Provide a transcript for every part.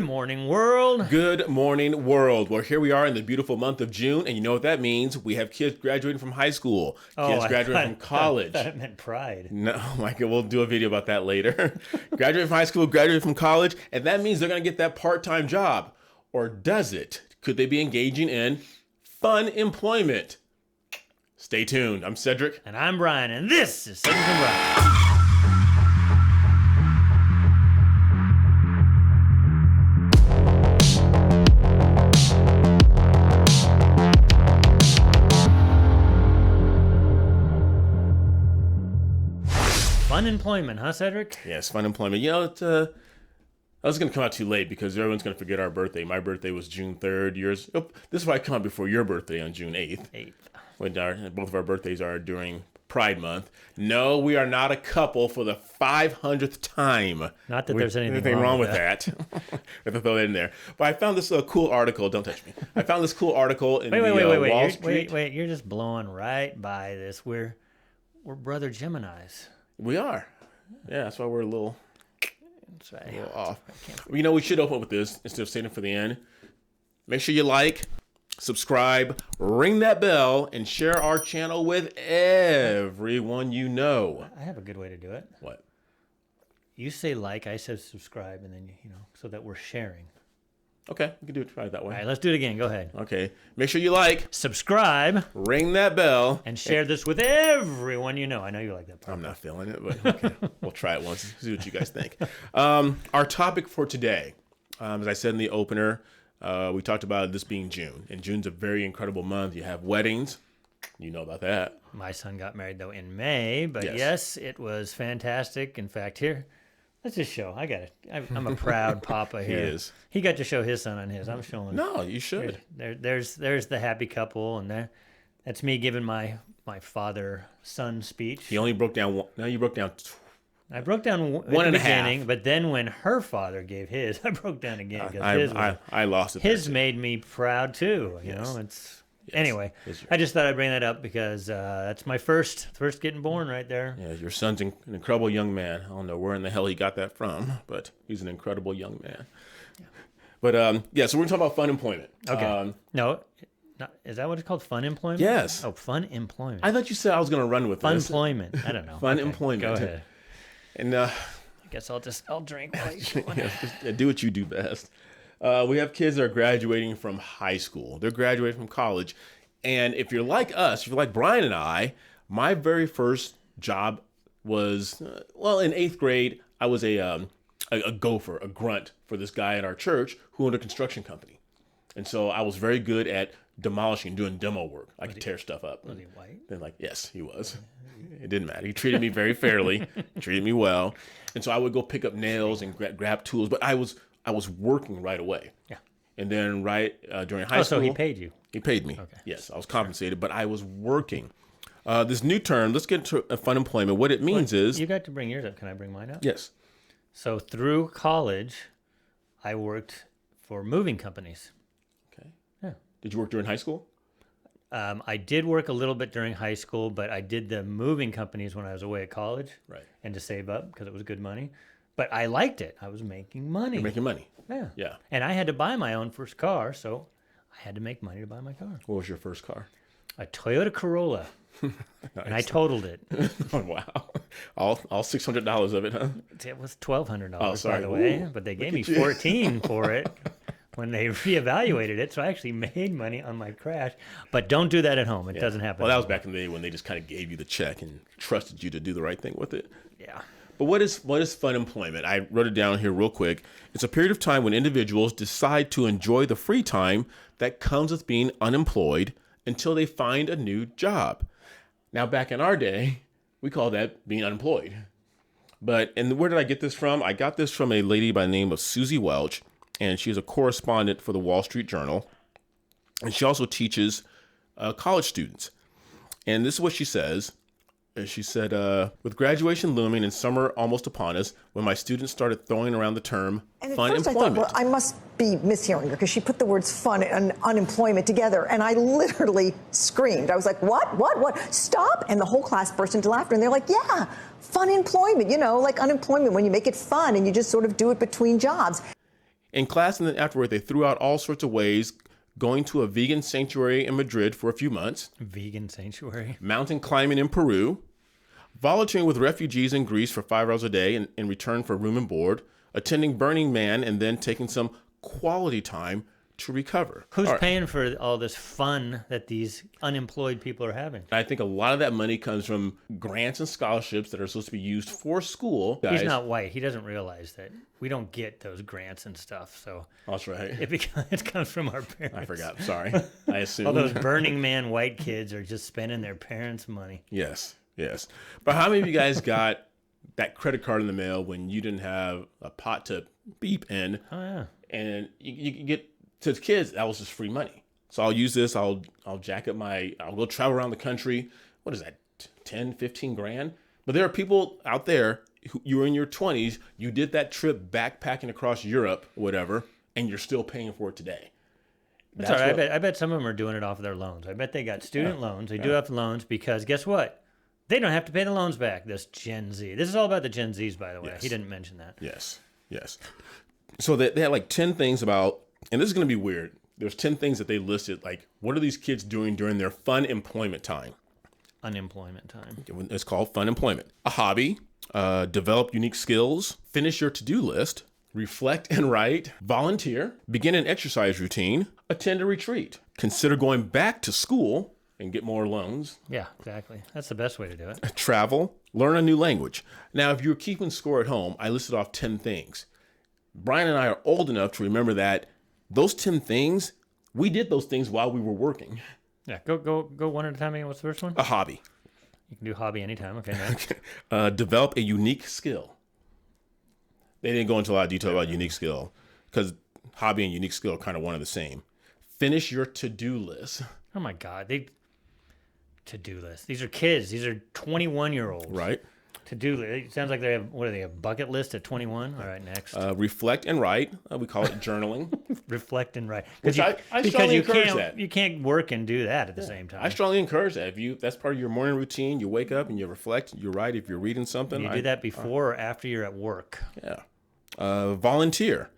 Good morning, world. Good morning, world. Well, here we are in the beautiful month of June, and you know what that means? We have kids graduating from high school, kids graduating from college. I thought it meant pride. No, Mike, we'll do a video about that later. Graduating from high school, graduating from college, and that means they're going to get that part-time job. Or does it? Could they be engaging in fun employment? Stay tuned. I'm Cedric. And I'm Brian, and this is Cedric and Brian. Funemployment, huh, Cedric? Yes, Funemployment. You know, I was going to come out too late because everyone's going to forget our birthday. My birthday was June 3rd. This is why I come out before your birthday on June 8th. When both of our birthdays are during Pride Month. No, we are not a couple for the 500th time. Not that there's anything wrong with that. I have to throw that in there. But I found this cool article. Don't touch me. I found this cool article in Wall Street. Wait, you're just blowing right by this. We're brother Geminis. We are. Yeah, that's why we're a little... That's right. A little off. You know, we should open up with this instead of saving it for the end. Make sure you like, subscribe, ring that bell, and share our channel with everyone you know. I have a good way to do it. What? You say like, I say subscribe, and then, so that we're sharing. Okay, we can try it that way. All right, let's do it again. Go ahead. Okay. Make sure you like, subscribe, ring that bell, and share this with everyone you know. I know you like that part. I'm not feeling it, but okay. We'll try it once, see what you guys think. Our topic for today, as I said in the opener, we talked about this being June, and June's a very incredible month. You have weddings. You know about that. My son got married, though, in May, but yes, it was fantastic. In fact, here, let's just show. I got it. I'm a proud papa here. He is. He got to show his son on his. I'm showing. No, you should. There's the happy couple, and that's me giving my father-son speech. He only broke down one. No, you broke down. I broke down one and a half. But then when her father gave his, I broke down again. I lost it. His made me proud too. You know, it's. Yes. Anyway, I just thought I'd bring that up because that's my first getting born right there. Yeah, your son's an incredible young man. I don't know where in the hell he got that from, but he's an incredible young man. Yeah. But so we're going to talk about fun employment. Okay. Is that what it's called? Fun employment? Yes. Oh, fun employment. I thought you said I was going to run with fun this. Employment. I don't know. Fun employment. Go ahead. And I guess I'll drink. Do what you do best. We have kids that are graduating from high school. They're graduating from college. And if you're like us, if you're like Brian and I, my very first job was, in 8th grade, I was a gopher, a grunt for this guy at our church who owned a construction company. And so I was very good at demolishing, doing demo work. I could tear stuff up. Was he white? Then yes, he was. It didn't matter. He treated me very fairly, treated me well. And so I would go pick up nails and grab tools, but I was working right away. Yeah. And then during high school. So he paid you? He paid me. Okay. Yes, I was compensated, but I was working. This new term, let's get into fun employment. What it means is... You got to bring yours up. Can I bring mine up? Yes. So through college, I worked for moving companies. Okay. Yeah. Did you work during high school? I did work a little bit during high school, but I did the moving companies when I was away at college. Right. And to save up because it was good money. But I liked it. I was making money. You're making money. Yeah. Yeah. And I had to buy my own first car, so I had to make money to buy my car. What was your first car? A Toyota Corolla. Nice. And I totaled it. Oh, wow. All $600 of it, huh? It was $1,200, by the way. Ooh, but they gave me $14 for it when they reevaluated it. So I actually made money on my crash. But don't do that at home. It doesn't happen. Well, that was back in the day when they just kind of gave you the check and trusted you to do the right thing with it. Yeah. But what is fun employment? I wrote it down here real quick. It's a period of time when individuals decide to enjoy the free time that comes with being unemployed until they find a new job. Now, back in our day, we call that being unemployed. And where did I get this from? I got this from a lady by the name of Susie Welch, and she's a correspondent for the Wall Street Journal. And she also teaches college students. And this is what she says. She said, with graduation looming and summer almost upon us, when my students started throwing around the term fun employment. I thought, well, I must be mishearing her because she put the words fun and unemployment together, and I literally screamed. I was like, what? Stop! And the whole class burst into laughter, and they're like, yeah, fun employment, like unemployment when you make it fun and you just sort of do it between jobs. In class and then afterward, they threw out all sorts of ways, going to a vegan sanctuary in Madrid for a few months. Vegan sanctuary. Mountain climbing in Peru. Volunteering with refugees in Greece for 5 hours a day in return for room and board. Attending Burning Man and then taking some quality time to recover. Who's paying for all this fun that these unemployed people are having? I think a lot of that money comes from grants and scholarships that are supposed to be used for school. He's not white. He doesn't realize that we don't get those grants and stuff. So that's right. It comes from our parents. I forgot. Sorry. I assume. All those Burning Man white kids are just spending their parents' money. Yes. But how many of you guys got that credit card in the mail when you didn't have a pot to beep in? Oh, yeah. And you get... To the kids, that was just free money. So I'll use this. I'll jack up I'll go travel around the country. What is that, 10, 15 grand? But there are people out there who you were in your 20s. You did that trip backpacking across Europe, whatever, and you're still paying for it today. That's all right. I bet some of them are doing it off of their loans. I bet they got student loans. They do have loans because guess what? They don't have to pay the loans back, this Gen Z. This is all about the Gen Zs, by the way. Yes. He didn't mention that. Yes. So they had like 10 things about... And this is going to be weird. There's 10 things that they listed. Like, what are these kids doing during their fun employment time? Unemployment time. It's called Funemployment. A hobby, develop unique skills, finish your to-do list, reflect and write, volunteer, begin an exercise routine, attend a retreat, consider going back to school and get more loans. Yeah, exactly. That's the best way to do it. Travel, learn a new language. Now, if you're keeping score at home, I listed off 10 things. Brian and I are old enough to remember that those 10 things, we did those things while we were working. Yeah, go one at a time again. What's the first one? A hobby. You can do hobby anytime. Okay, next. Develop a unique skill. They didn't go into a lot of detail about unique skill because hobby and unique skill are kind of one and the same. Finish your to-do list. Oh my God, to-do list. These are kids. These are 21-year-olds. Right. To-do list. It sounds like they have, what do they have, bucket list at 21? All right, next. Reflect and write. We call it journaling. Reflect and write. Which I strongly encourage that. You can't work and do that at the same time. I strongly encourage that. That's part of your morning routine. You wake up and you reflect. You write if you're reading something. You do that before or after you're at work. Yeah. Volunteer.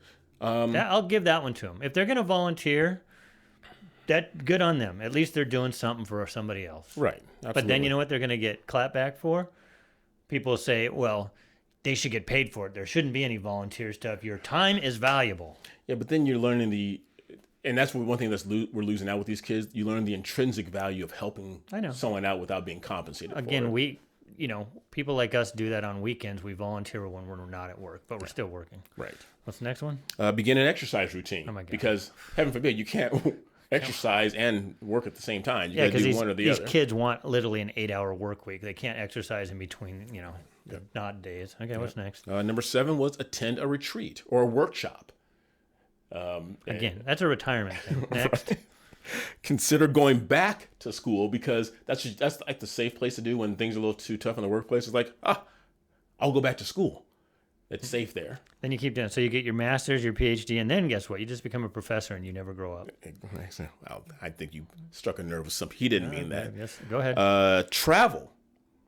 I'll give that one to them. If they're going to volunteer, that good on them. At least they're doing something for somebody else. Right. Absolutely. But then you know what they're going to get clapped back for? People say, well, they should get paid for it. There shouldn't be any volunteer stuff. Your time is valuable. Yeah, but then you're learning and that's one thing we're losing out with these kids. You learn the intrinsic value of helping someone out without being compensated Again, for it. people like us do that on weekends. We volunteer when we're not at work, but we're still working. Right. What's the next one? Begin an exercise routine. Oh my God. Because heaven forbid you can't exercise and work at the same time. You got to do one or the these other. kids want literally an 8-hour work week. They can't exercise in between, the not days. Okay, what's next? Number 7 was attend a retreat or a workshop. Again, that's a retirement thing. Next. Consider going back to school because that's like the safe place to do when things are a little too tough in the workplace. It's like, I'll go back to school. It's safe there. Then you keep doing it. So you get your master's, your PhD, and then guess what? You just become a professor and you never grow up. Well, I think you struck a nerve with something. He didn't mean that. Yes, go ahead. Travel.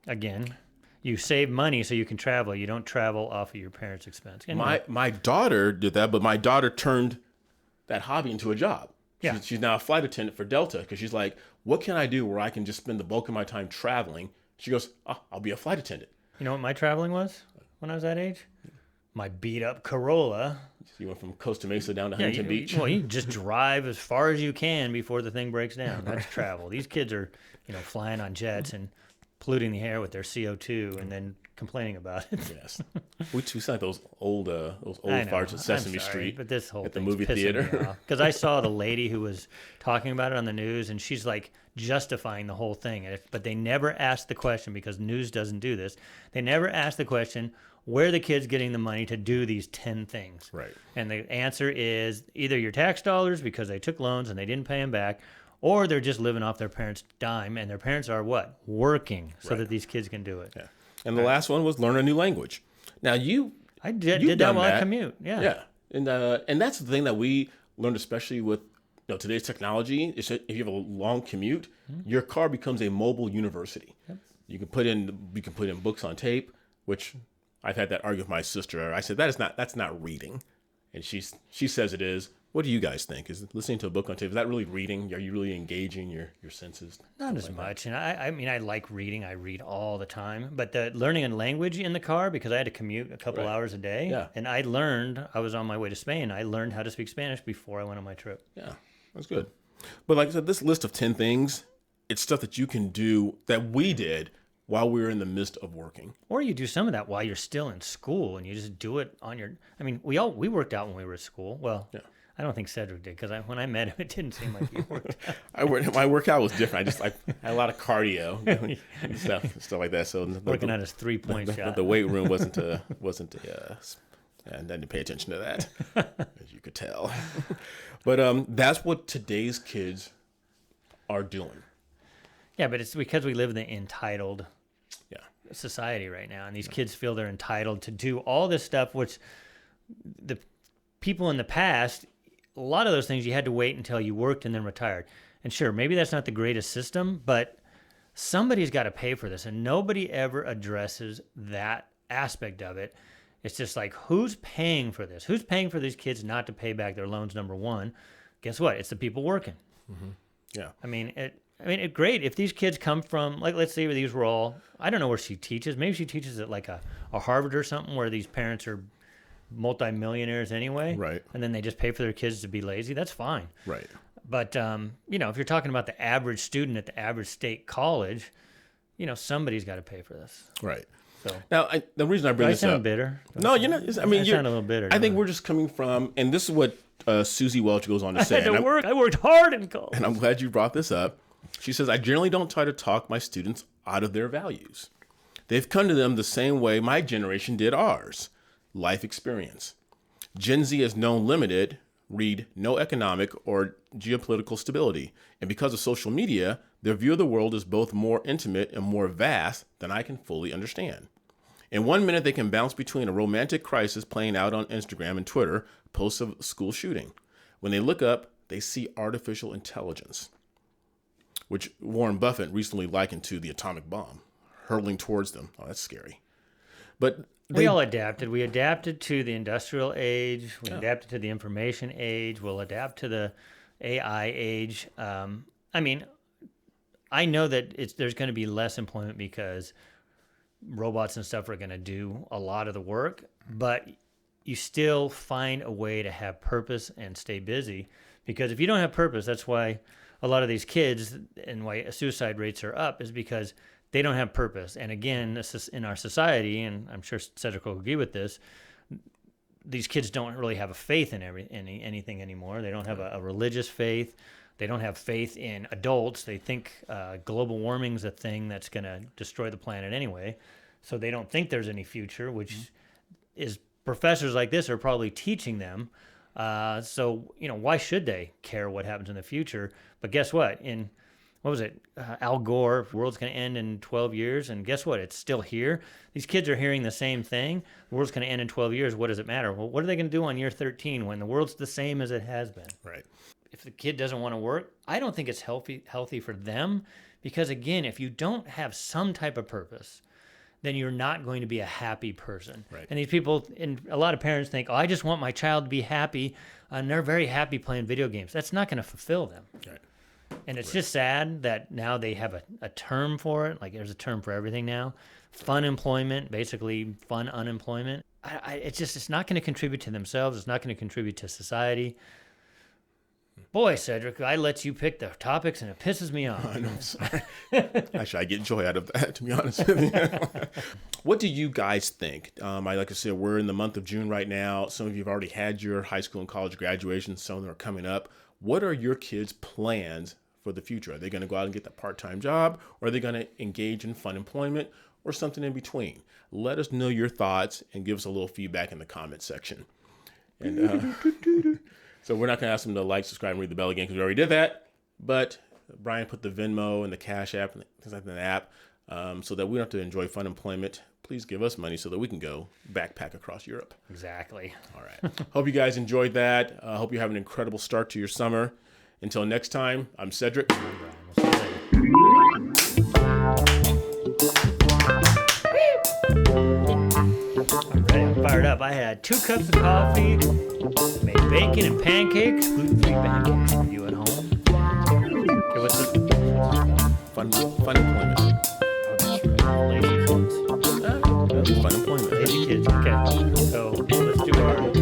Again, you save money so you can travel. You don't travel off of your parents' expense. My daughter did that, but my daughter turned that hobby into a job. Yeah. She's now a flight attendant for Delta because she's like, what can I do where I can just spend the bulk of my time traveling? She goes, I'll be a flight attendant. You know what my traveling was when I was that age? My beat-up Corolla. So you went from Costa Mesa down to Huntington Beach? Well, you just drive as far as you can before the thing breaks down. That's travel. These kids are, flying on jets and polluting the air with their CO2 and then complaining about it. Yes. We sound like those old farts at Sesame Street. But this whole at the movie theater. Because I saw the lady who was talking about it on the news, and she's like justifying the whole thing. But they never asked the question, because news doesn't do this. They never asked the question, where are the kids getting the money to do these 10 things? Right. And the answer is either your tax dollars because they took loans and they didn't pay them back, or they're just living off their parents' dime, and their parents are what? Working so that these kids can do it. Yeah. And the last one was learn a new language. Now I did that while I commute. Yeah. Yeah. And that's the thing that we learned, especially with today's technology, is that if you have a long commute, your car becomes a mobile university. Yep. You can put in books on tape, which I've had that argue with my sister. I said that's not reading. and she says it is. What do you guys think? Is listening to a book on tape, is that really reading? Are you really engaging your senses? Not as much. And I mean, I like reading. I read all the time. But the learning a language in the car, because I had to commute a couple hours a day. Yeah. And I was on my way to Spain. I learned how to speak Spanish before I went on my trip. Yeah, that's good. But like I said, this list of 10 things, it's stuff that you can do that we did while we were in the midst of working. Or you do some of that while you're still in school and you just do it on your, I mean, we worked out when we were at school. Well, yeah. I don't think Cedric did, because when I met him, it didn't seem like he worked out. My workout was different. I had a lot of cardio and stuff like that. So working on his 3-point shot. The weight room wasn't I didn't pay attention to that, as you could tell. But that's what today's kids are doing. Yeah, but it's because we live in the entitled society right now, and these kids feel they're entitled to do all this stuff, which the people in the past, a lot of those things you had to wait until you worked and then retired. And sure, maybe that's not the greatest system, but somebody's got to pay for this, and nobody ever addresses that aspect of it. It's just like, who's paying for this? Who's paying for these kids not to pay back their loans, number one? Guess what? It's the people working. Mm-hmm. Yeah. I mean, it's great if these kids come from, like, let's say these were all, I don't know where she teaches. Maybe she teaches at like a Harvard or something, where these parents are multimillionaires anyway. Right. And then they just pay for their kids to be lazy. That's fine. Right. But, if you're talking about the average student at the average state college, somebody's got to pay for this. Right. So now, the reason I bring this up. I sound bitter. No, you're not. I mean, I sound a little bitter. I think we're just coming from, and this is what Susie Welch goes on to say. I worked hard in college. And I'm glad you brought this up. She says, I generally don't try to talk my students out of their values. They've come to them the same way my generation did ours. Life experience. Gen Z is known limited, read no economic or geopolitical stability. And because of social media, their view of the world is both more intimate and more vast than I can fully understand. In 1 minute, they can bounce between a romantic crisis playing out on Instagram and Twitter, posts of a school shooting. When they look up, they see artificial intelligence, which Warren Buffett recently likened to the atomic bomb, hurtling towards them. Oh, that's scary. But we all adapted. We adapted to the industrial age. We adapted to the information age. We'll adapt to the AI age. I mean, I know that there's going to be less employment because robots and stuff are going to do a lot of the work, but you still find a way to have purpose and stay busy, because if you don't have purpose, that's why a lot of these kids and why suicide rates are up, is because they don't have purpose. And again, this is in our society, and I'm sure Cedric will agree with this, these kids don't really have a faith in anything anymore. They don't have a religious faith. They don't have faith in adults. They think global warming's a thing that's going to destroy the planet anyway. So they don't think there's any future, which is professors like this are probably teaching them. So, why should they care what happens in the future? But guess what? What was it? Al Gore, the world's going to end in 12 years. And guess what? It's still here. These kids are hearing the same thing. The world's going to end in 12 years. What does it matter? Well, what are they going to do on year 13 when the world's the same as it has been? Right. If the kid doesn't want to work, I don't think it's healthy for them, because, again, if you don't have some type of purpose, then you're not going to be a happy person. Right. And these people, and a lot of parents think, I just want my child to be happy, and they're very happy playing video games. That's not going to fulfill them. Right. And it's just sad that now they have a term for it. Like, there's a term for everything now. Funemployment, basically fun unemployment. It's not going to contribute to themselves. It's not going to contribute to society. Boy, Cedric, I let you pick the topics, and it pisses me off. I know, I'm sorry. Actually, I get joy out of that, to be honest with you. What do you guys think? Like I said, we're in the month of June right now. Some of you have already had your high school and college graduations. Some of them are coming up. What are your kids' plans for the future? Are they going to go out and get that part-time job, or are they going to engage in fun employment, or something in between? Let us know your thoughts and give us a little feedback in the comment section. And so we're not going to ask them to like, subscribe, and read the bell again, because we already did that. But Brian put the Venmo and the Cash App and things like that in the app, so that we don't have to enjoy fun employment. Please give us money so that we can go backpack across Europe. Exactly. All right. Hope you guys enjoyed that. Hope you have an incredible start to your summer. Until next time, I'm Cedric. I'm Brian. We'll see you later. I'm ready. I'm fired fired up. I had 2 cups of coffee, made bacon and pancakes, gluten-free pancakes for you at home. Okay, what's this? Funemployment. Oh, that's right. Lazy kids. Funemployment. Lazy kids. Okay, so let's do our